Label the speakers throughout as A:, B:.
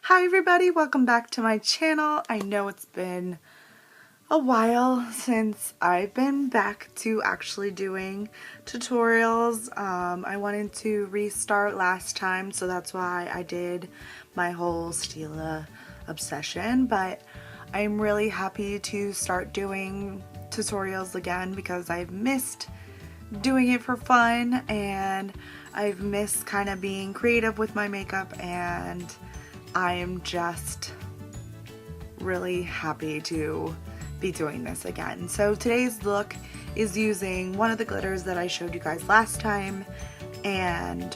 A: Hi everybody, welcome back to my channel. I know it's been a while since I've been back to actually doing tutorials. I wanted to restart last time, so that's why I did my whole Stila obsession, but I'm really happy to start doing tutorials again because I've missed doing it for fun and I've missed kind of being creative with my makeup, and I am just really happy to be doing this again. So today's look is using one of the glitters that I showed you guys last time, and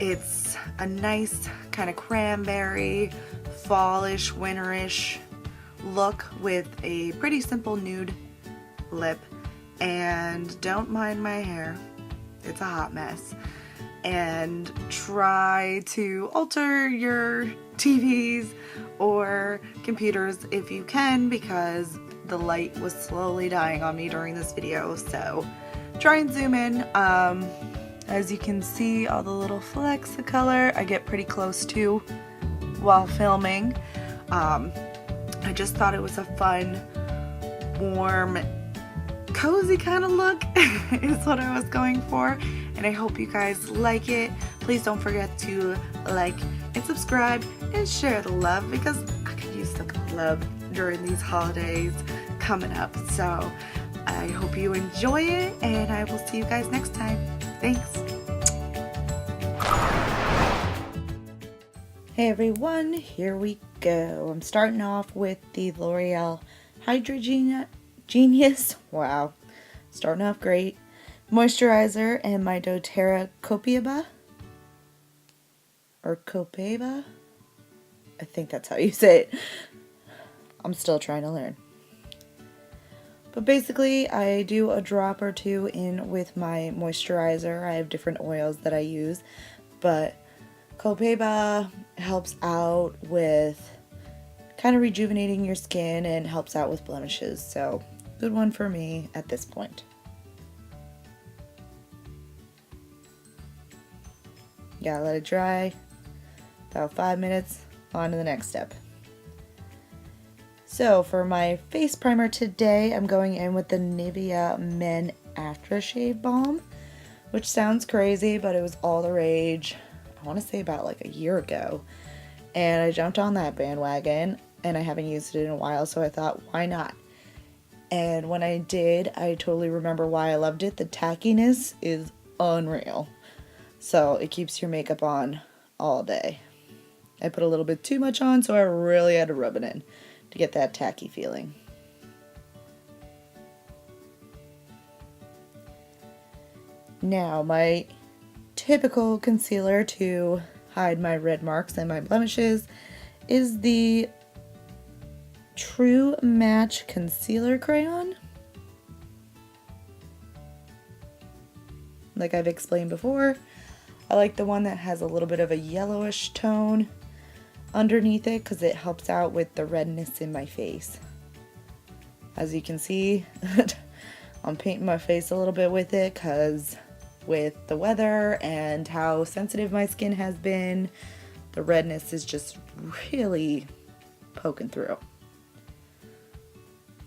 A: it's a nice kind of cranberry, fallish, winterish look with a pretty simple nude lip. And don't mind my hair, it's a hot mess. And try to alter your TVs or computers if you can, because the light was slowly dying on me during this video. So try and zoom in. As you can see, all the little flecks of color I get pretty close to while filming. I just thought it was a fun, warm, cozy kind of look is what I was going for, and I hope you guys like it. Please don't forget to like and subscribe and share the love, because I could use some love during these holidays coming up. So I hope you enjoy it, and I will see you guys next time. Thanks. Hey everyone, here we go. I'm starting off with the L'Oreal Hydra Genius. Wow, starting off great. Moisturizer and my dōTERRA Copaiba, or Copaiba, I think that's how you say it. I'm still trying to learn. But basically, I do a drop or two in with my moisturizer. I have different oils that I use, but Copaiba helps out with kind of rejuvenating your skin and helps out with blemishes, so good one for me at this point. Yeah, let it dry. About 5 minutes, on to the next step. So for my face primer today, I'm going in with the Nivea Men Aftershave Balm, which sounds crazy, but it was all the rage, I want to say about like a year ago, and I jumped on that bandwagon, and I haven't used it in a while, so I thought, why not? And when I did, I totally remember why I loved it. The tackiness is unreal. So it keeps your makeup on all day. I put a little bit too much on, so I really had to rub it in to get that tacky feeling. Now, my typical concealer to hide my red marks and my blemishes is the True Match Concealer Crayon. Like I've explained before, I like the one that has a little bit of a yellowish tone underneath it because it helps out with the redness in my face. As you can see, I'm painting my face a little bit with it because with the weather and how sensitive my skin has been, the redness is just really poking through.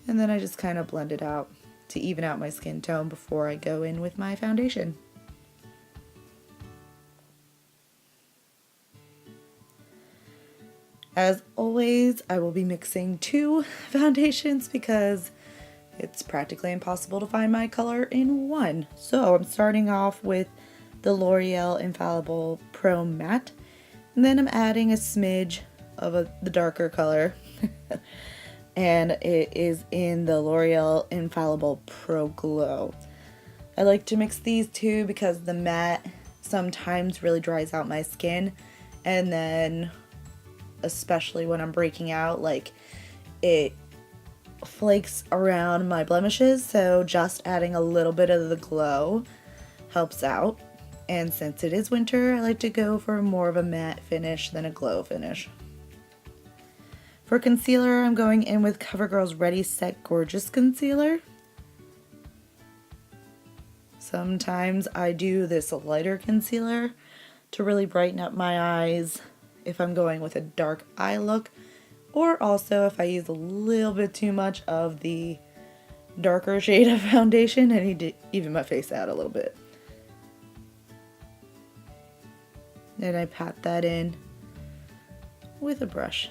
A: And then I just kind of blend it out to even out my skin tone before I go in with my foundation. As always, I will be mixing 2 foundations because it's practically impossible to find my color in one. So I'm starting off with the L'Oreal Infallible Pro Matte, and then I'm adding a smidge of the darker color. And it is in the L'Oreal Infallible Pro Glow. I like to mix these two because the matte sometimes really dries out my skin, and then especially when I'm breaking out, like, it flakes around my blemishes, so just adding a little bit of the glow helps out. And since it is winter, I like to go for more of a matte finish than a glow finish. For concealer, I'm going in with CoverGirl's Ready Set Gorgeous Concealer. Sometimes I do this lighter concealer to really brighten up my eyes if I'm going with a dark eye look, or also if I use a little bit too much of the darker shade of foundation. I need to even my face out a little bit. Then I pat that in with a brush.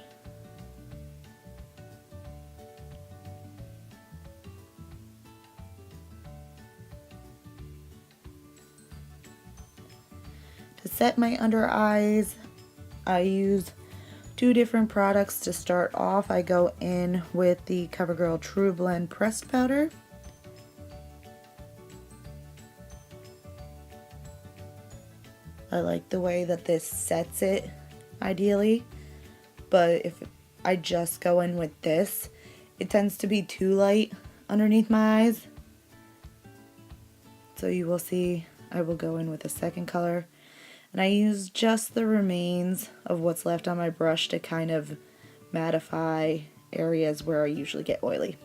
A: To set my under eyes, I use two different products to start off. I go in with the Covergirl TRUblend pressed powder. I like the way that this sets it, ideally, but if I just go in with this, it tends to be too light underneath my eyes. So you will see I will go in with a second color, and I use just the remains of what's left on my brush to kind of mattify areas where I usually get oily.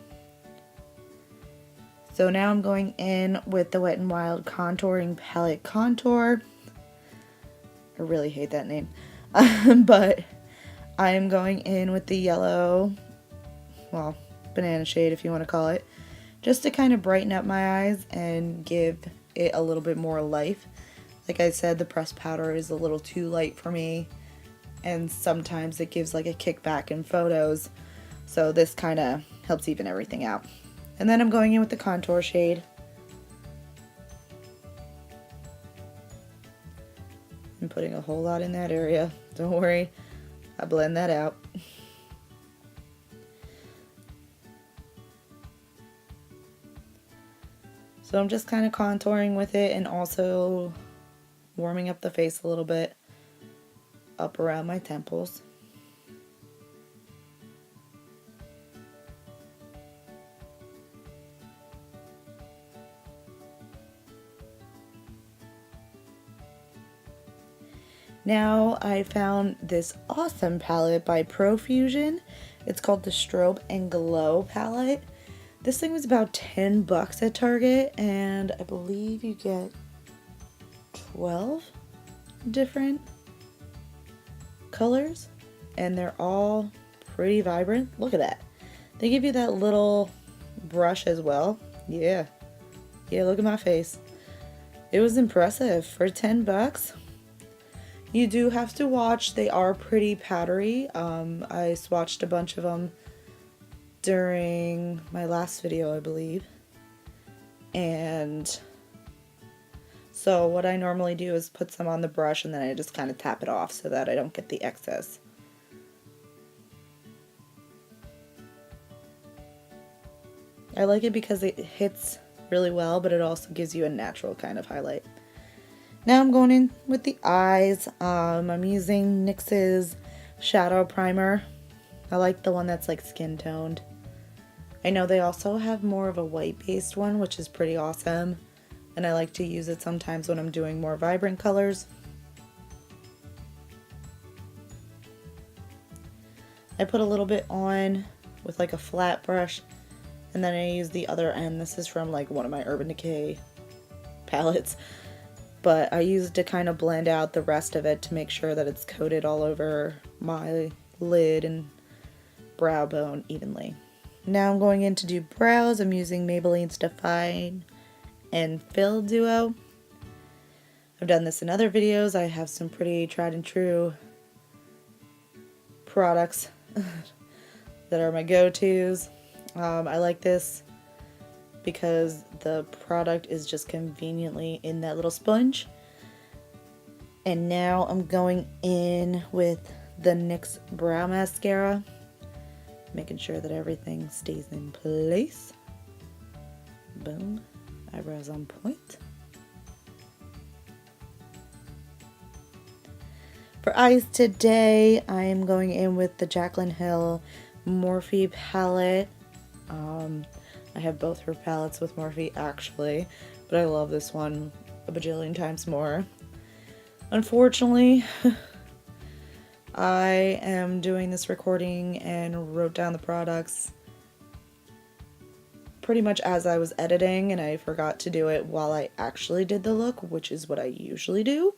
A: So now I'm going in with the Wet n Wild Contouring Palette Contour. I really hate that name. But I am going in with the yellow, well, banana shade if you want to call it, just to kind of brighten up my eyes and give it a little bit more life. Like I said, the pressed powder is a little too light for me, and sometimes it gives like a kickback in photos, so this kind of helps even everything out. And then I'm going in with the contour shade. I'm putting a whole lot in that area. Don't worry, I blend that out. So I'm just kind of contouring with it and also warming up the face a little bit up around my temples. Now I found this awesome palette by Profusion. It's called the Strobe and Glow palette. This thing was about 10 bucks at Target, and I believe you get 12 different colors, and they're all pretty vibrant. Look at that. They give you that little brush as well. Yeah, look at my face. It was impressive for 10 bucks. You do have to watch, they are pretty powdery. I swatched a bunch of them during my last video, I believe. And so what I normally do is put some on the brush and then I just kind of tap it off so that I don't get the excess. I like it because it hits really well, but it also gives you a natural kind of highlight. Now I'm going in with the eyes. I'm using NYX's shadow primer. I like the one that's like skin toned. I know they also have more of a white based one, which is pretty awesome, and I like to use it sometimes when I'm doing more vibrant colors. I put a little bit on with like a flat brush, and then I use the other end. This is from like one of my Urban Decay palettes, but I used to kind of blend out the rest of it to make sure that it's coated all over my lid and brow bone evenly. Now I'm going in to do brows. I'm using Maybelline's Define and Fill Duo. I've done this in other videos. I have some pretty tried and true products that are my go-tos. I like this because the product is just conveniently in that little sponge. And now I'm going in with the NYX Brow Mascara, making sure that everything stays in place. Boom. Eyebrows on point. For eyes today, I am going in with the Jaclyn Hill Morphe palette. I have both her palettes with Morphe actually, but I love this one a bajillion times more. Unfortunately, I am doing this recording and wrote down the products pretty much as I was editing, and I forgot to do it while I actually did the look, which is what I usually do.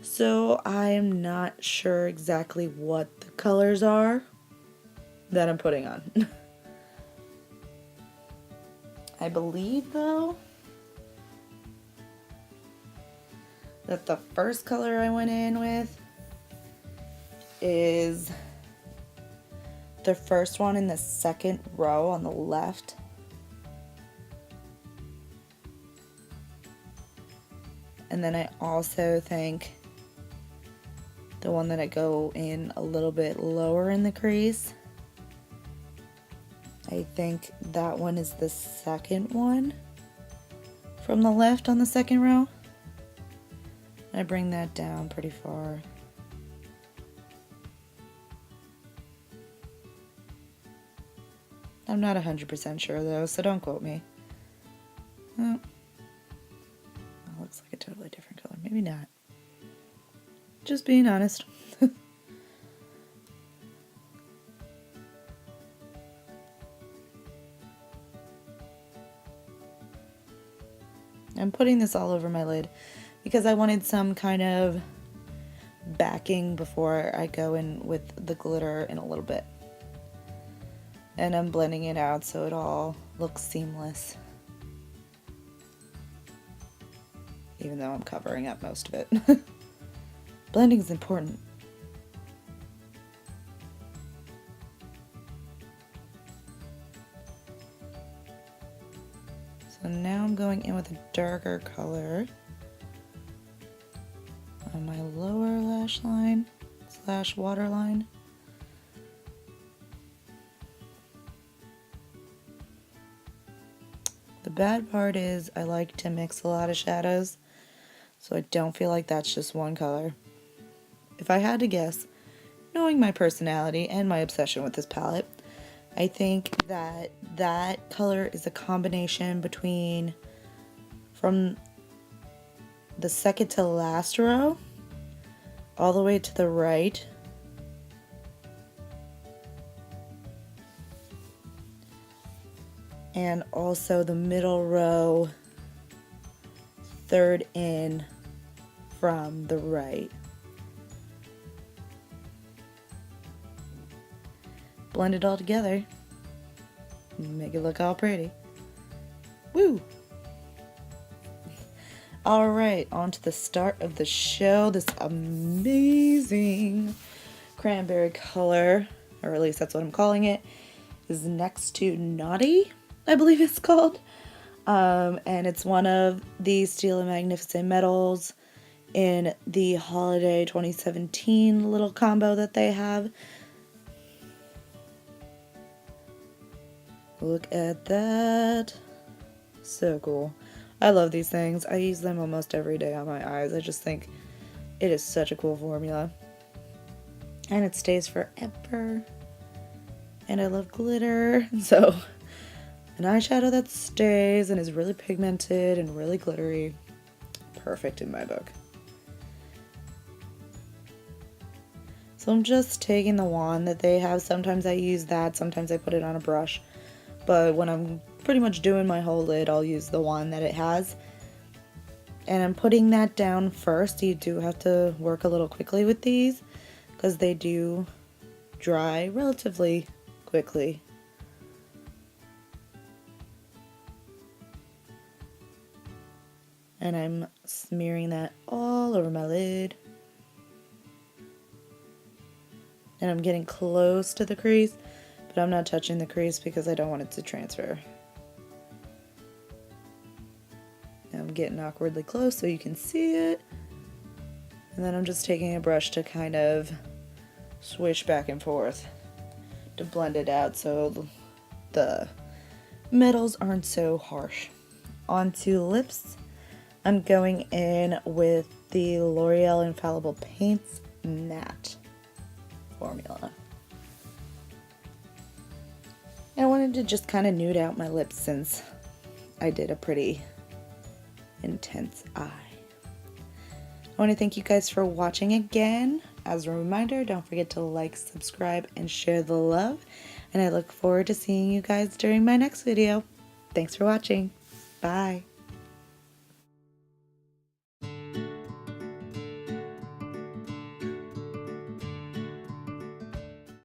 A: So I'm not sure exactly what the colors are that I'm putting on. I believe though that the first color I went in with is the first one in the second row on the left. And then I also think the one that I go in a little bit lower in the crease, I think that one is the second one from the left on the second row. I bring that down pretty far. I'm not 100% sure though, so don't quote me. Oh, that looks like a totally different color. Maybe not. Just being honest. I'm putting this all over my lid because I wanted some kind of backing before I go in with the glitter in a little bit. And I'm blending it out so it all looks seamless. Even though I'm covering up most of it. Blending is important. So now I'm going in with a darker color on my lower lash line / waterline. The bad part is I like to mix a lot of shadows, so I don't feel like that's just one color. If I had to guess, knowing my personality and my obsession with this palette, I think that that color is a combination between from the second to last row all the way to the right and also the middle row third in from the right. Blend it all together. Make it look all pretty. Woo! Alright, on to the start of the show. This amazing cranberry color, or at least that's what I'm calling it, is next to Notte, I believe it's called. And it's one of the Stila Magnificent Metals in the Holiday 2017 little combo that they have. Look at that. So cool. I love these things. I use them almost every day on my eyes. I just think it is such a cool formula. And it stays forever. And I love glitter. So, an eyeshadow that stays and is really pigmented and really glittery. Perfect in my book. So I'm just taking the wand that they have. Sometimes I use that. Sometimes I put it on a brush. But when I'm pretty much doing my whole lid, I'll use the wand that it has. And I'm putting that down first. You do have to work a little quickly with these because they do dry relatively quickly. And I'm smearing that all over my lid. And I'm getting close to the crease. But I'm not touching the crease because I don't want it to transfer. Now I'm getting awkwardly close so you can see it. And then I'm just taking a brush to kind of swish back and forth to blend it out so the metals aren't so harsh. Onto lips. I'm going in with the L'Oreal Infallible Paints Matte formula. I wanted to just kind of nude out my lips since I did a pretty intense eye. I want to thank you guys for watching again. As a reminder, don't forget to like, subscribe, and share the love. And I look forward to seeing you guys during my next video. Thanks for watching. Bye.